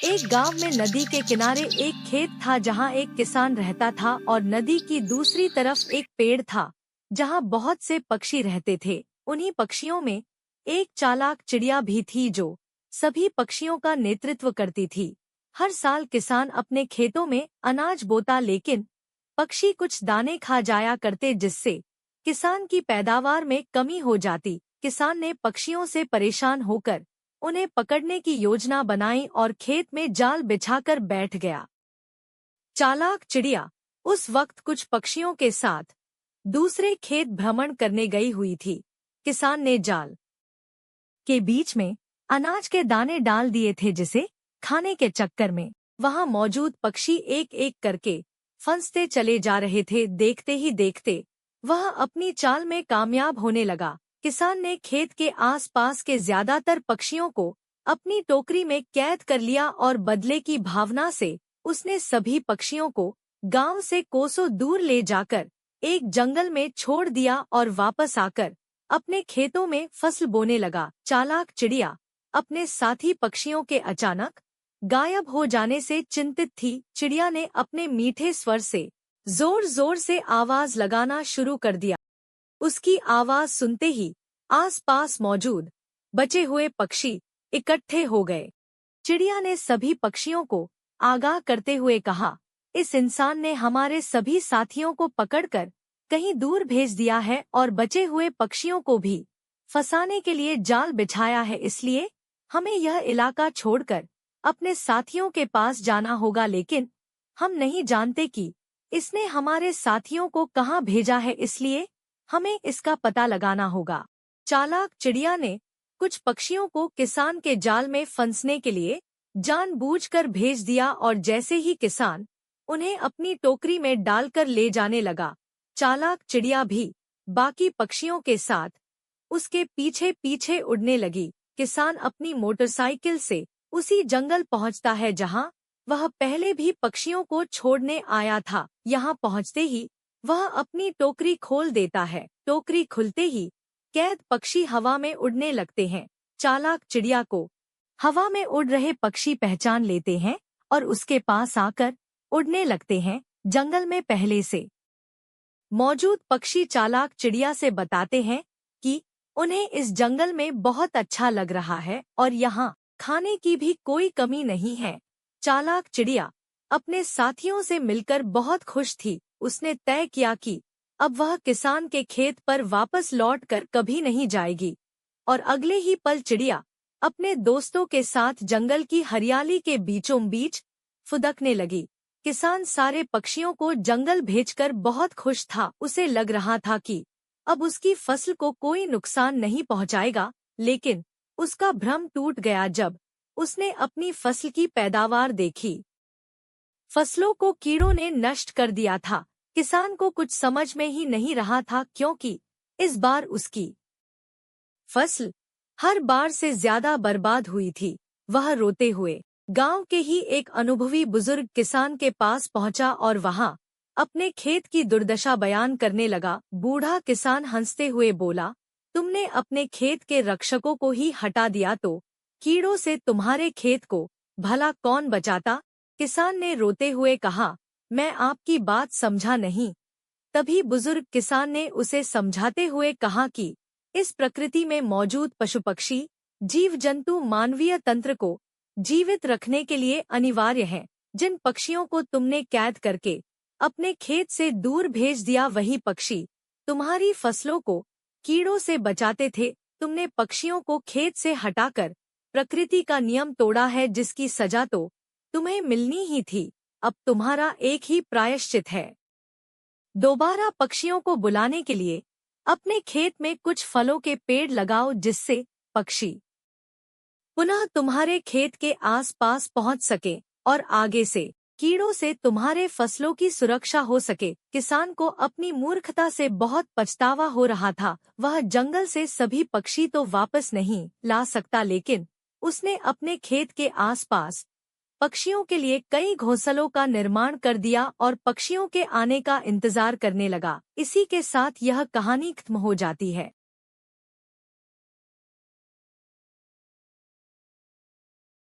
एक गांव में नदी के किनारे एक खेत था जहां एक किसान रहता था और नदी की दूसरी तरफ एक पेड़ था जहां बहुत से पक्षी रहते थे। उन्हीं पक्षियों में एक चालाक चिड़िया भी थी जो सभी पक्षियों का नेतृत्व करती थी। हर साल किसान अपने खेतों में अनाज बोता, लेकिन पक्षी कुछ दाने खा जाया करते जिससे किसान की पैदावार में कमी हो जाती। किसान ने पक्षियों से परेशान होकर उन्हें पकड़ने की योजना बनाई और खेत में जाल बिछाकर बैठ गया। चालाक चिड़िया उस वक्त कुछ पक्षियों के साथ दूसरे खेत भ्रमण करने गई हुई थी। किसान ने जाल के बीच में अनाज के दाने डाल दिए थे जिसे खाने के चक्कर में वहां मौजूद पक्षी एक एक करके फंसते चले जा रहे थे। देखते ही देखते वह अपनी चाल में कामयाब होने लगा। किसान ने खेत के आसपास के ज्यादातर पक्षियों को अपनी टोकरी में कैद कर लिया और बदले की भावना से उसने सभी पक्षियों को गांव से कोसों दूर ले जाकर एक जंगल में छोड़ दिया और वापस आकर अपने खेतों में फसल बोने लगा। चालाक चिड़िया अपने साथी पक्षियों के अचानक गायब हो जाने से चिंतित थी। चिड़िया ने अपने मीठे स्वर से जोर जोर से आवाज लगाना शुरू कर दिया। उसकी आवाज सुनते ही आसपास मौजूद बचे हुए पक्षी इकट्ठे हो गए। चिड़िया ने सभी पक्षियों को आगाह करते हुए कहा, इस इंसान ने हमारे सभी साथियों को पकड़कर कहीं दूर भेज दिया है और बचे हुए पक्षियों को भी फंसाने के लिए जाल बिछाया है, इसलिए हमें यह इलाका छोड़कर अपने साथियों के पास जाना होगा। लेकिन हम नहीं जानते कि इसने हमारे साथियों को कहाँ भेजा है, इसलिए हमें इसका पता लगाना होगा। चालाक चिड़िया ने कुछ पक्षियों को किसान के जाल में फंसने के लिए जानबूझकर भेज दिया और जैसे ही किसान उन्हें अपनी टोकरी में डालकर ले जाने लगा, चालाक चिड़िया भी बाकी पक्षियों के साथ उसके पीछे पीछे उड़ने लगी। किसान अपनी मोटरसाइकिल से उसी जंगल पहुंचता है जहां वह पहले भी पक्षियों को छोड़ने आया था। यहां पहुंचते ही वह अपनी टोकरी खोल देता है। टोकरी खुलते ही कैद पक्षी हवा में उड़ने लगते हैं। चालाक चिड़िया को हवा में उड़ रहे पक्षी पहचान लेते हैं और उसके पास आकर उड़ने लगते हैं। जंगल में पहले से मौजूद पक्षी चालाक चिड़िया से बताते हैं कि उन्हें इस जंगल में बहुत अच्छा लग रहा है और यहाँ खाने की भी कोई कमी नहीं है। चालाक चिड़िया अपने साथियों से मिलकर बहुत खुश थी। उसने तय किया कि अब वह किसान के खेत पर वापस लौटकर कभी नहीं जाएगी और अगले ही पल चिड़िया अपने दोस्तों के साथ जंगल की हरियाली के बीचों बीच फुदकने लगी। किसान सारे पक्षियों को जंगल भेजकर बहुत खुश था। उसे लग रहा था कि अब उसकी फसल को कोई नुकसान नहीं पहुंचाएगा, लेकिन उसका भ्रम टूट गया जब उसने अपनी फसल की पैदावार देखी। फसलों को कीड़ों ने नष्ट कर दिया था। किसान को कुछ समझ में ही नहीं रहा था, क्योंकि इस बार उसकी फसल हर बार से ज्यादा बर्बाद हुई थी। वह रोते हुए गांव के ही एक अनुभवी बुजुर्ग किसान के पास पहुंचा और वहां अपने खेत की दुर्दशा बयान करने लगा। बूढ़ा किसान हंसते हुए बोला, तुमने अपने खेत के रक्षकों को ही हटा दिया तो कीड़ों से तुम्हारे खेत को भला कौन बचाता? किसान ने रोते हुए कहा, मैं आपकी बात समझा नहीं। तभी बुजुर्ग किसान ने उसे समझाते हुए कहा कि इस प्रकृति में मौजूद पशु पक्षी, जीव जंतु मानवीय तंत्र को जीवित रखने के लिए अनिवार्य हैं। जिन पक्षियों को तुमने कैद करके अपने खेत से दूर भेज दिया, वही पक्षी तुम्हारी फसलों को कीड़ों से बचाते थे। तुमने पक्षियों को खेत से हटाकर प्रकृति का नियम तोड़ा है, जिसकी सजा तो तुम्हें मिलनी ही थी। अब तुम्हारा एक ही प्रायश्चित है, दोबारा पक्षियों को बुलाने के लिए अपने खेत में कुछ फलों के पेड़ लगाओ, जिससे पक्षी पुनः तुम्हारे खेत के आसपास पहुंच सके और आगे से कीड़ों से तुम्हारे फसलों की सुरक्षा हो सके। किसान को अपनी मूर्खता से बहुत पछतावा हो रहा था। वह जंगल से सभी पक्षी तो वापस नहीं ला सकता, लेकिन उसने अपने खेत के आसपास पक्षियों के लिए कई घोंसलों का निर्माण कर दिया और पक्षियों के आने का इंतजार करने लगा। इसी के साथ यह कहानी खत्म हो जाती है।